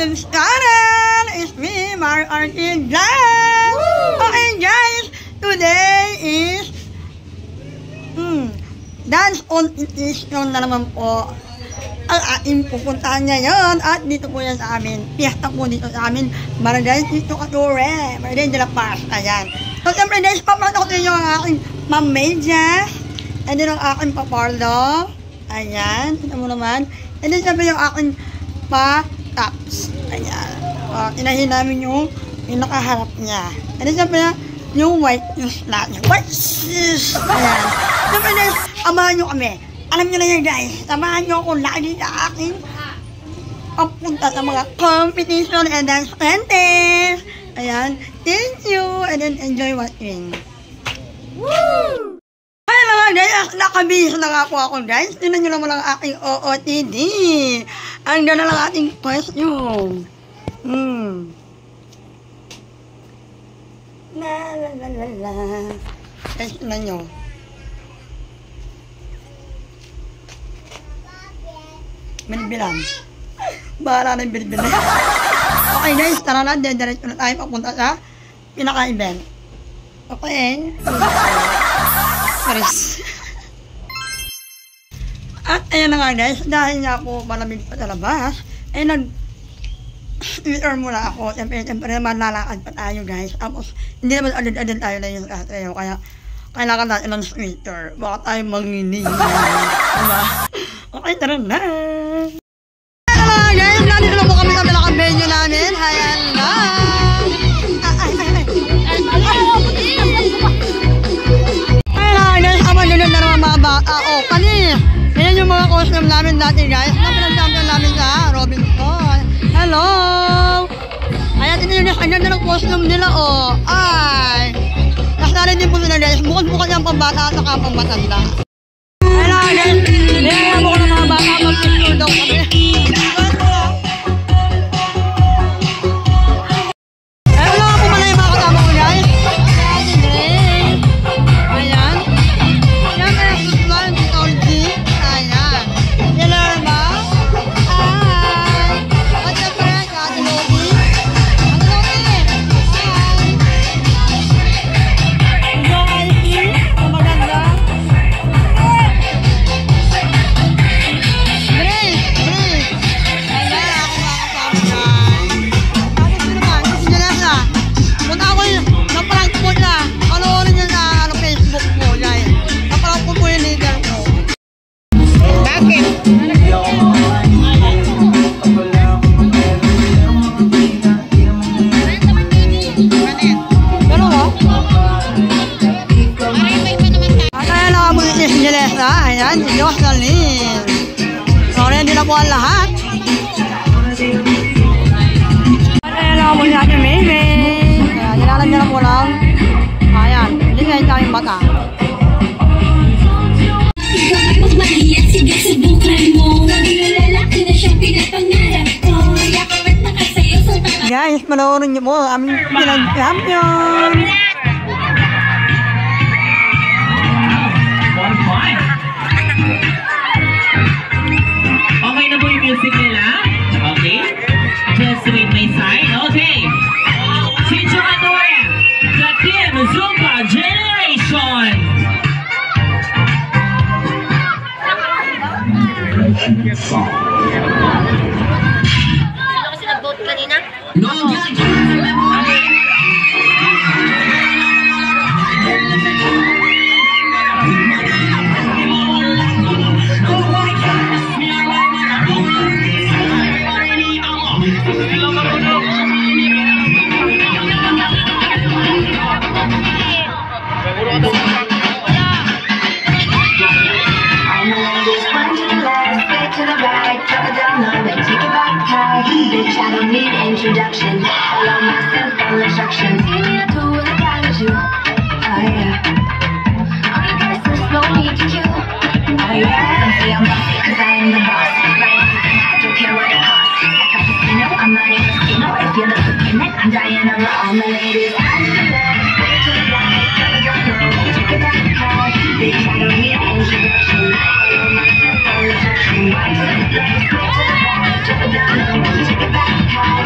YouTube channel! It's me, Mario Artin Vlog! Okay guys, today is dance competition na naman po ang ating pupuntahan ngayon at dito po yan sa amin. Piyesta po dito sa amin. Barangay Tito Cature, Barangay de la Paz. Ayan. So siyempre guys, papasok ko ninyo ang aking Ma'am Mejas. And then ang aking Papardo. Ayan. Ito mo naman. And then siyempre yung aking Pa-Taps. Ayan. Inahin namin yung nakaharap niya. And then siyempre yung white shoes natin. White shoes. Ayan. Siyempre guys, amahan nyo kami. Alam nyo na yan guys, samahan nyo ako lagi sa aking pagpunta sa mga competition and dance contest. Ayan, thank you and then enjoy watching. Woo! Ay mga guys, nakabihis na nga po ako guys. Tignan nyo naman ang aking OOTD. Ang ganda lang ating question. La la la la la. Guys, tignan nyo. Binibilan. Bahala na yung binibilan. Okay guys, tara na. Diretso na tayo papunta sa pinaka-event. Okay. Paris. At ayan na nga guys, dahil nga po malamig pa sa labas, ay nag-sweater muna ako. Siyempre naman lalakad pa tayo guys. Tapos, hindi naman adil-adil tayo na yung kasayo. Kaya, kailangan natin ng sweater. Baka tayo manginig. Diba? Okay, tara na! Guys, nandito na po kami sa pinaka-venue namin. Ayan na! Ayan guys, ama nyo na naman mga bata. O, kani! Ayan yung mga costume namin dati guys. Na pinag-champion namin sa Robinson. Hello! Ayan, ito yung nasa ng costume nila o. Ay! Nasali din po sila guys. Bukod-bukod yung pambata at saka pambatanda. Ayan guys, nilagyan mo ko ng mga bata mag-picture daw kami. Ayan, si Jocelyn. Sorry, hindi na po ang lahat. Ayan na po niya si Mimi. Ayan, nilalan niya na po lang. Ayan, hindi ngayon kaming bata. Guys, panoorin niyo po aming pinag-champion. Okay na po yung music nila? Okay? Just wait my side. Okay. Teacher Adore, the Team Zumba Generation. Sino kasi nag-vote kanina? No, bitch, I don't need introduction. Follow my simple instructions. See me, I do what I gotta do. Oh yeah. All you guys just no need to queue. Oh yeah. Some say I'm bossy cause I am the boss. Right? I don't care what it costs. Like a casino, I'm not in a casino. If you look for it, I'm dying on all my ladies. I'm the best. To the right, take it back high. Bitch, I don't need introduction. Follow my simple instruction. Right to the left, right to the right. Drop it down low, take it back high.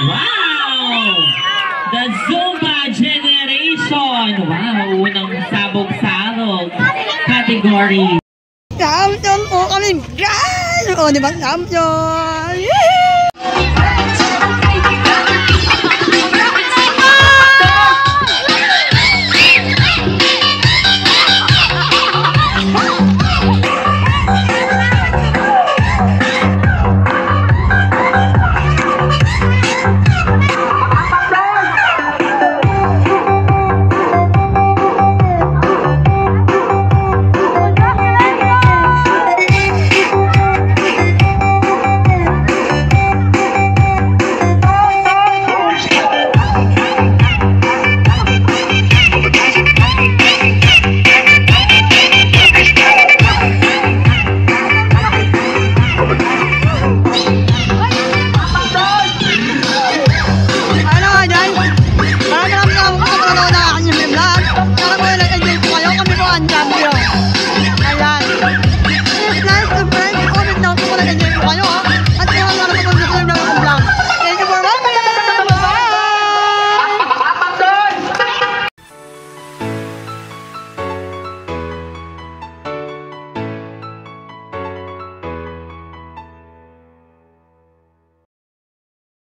Wow! The Zumba Generation! Wow! Unang sabog-salog category. Champion po kami, guys! O, di ba, champion? Yay!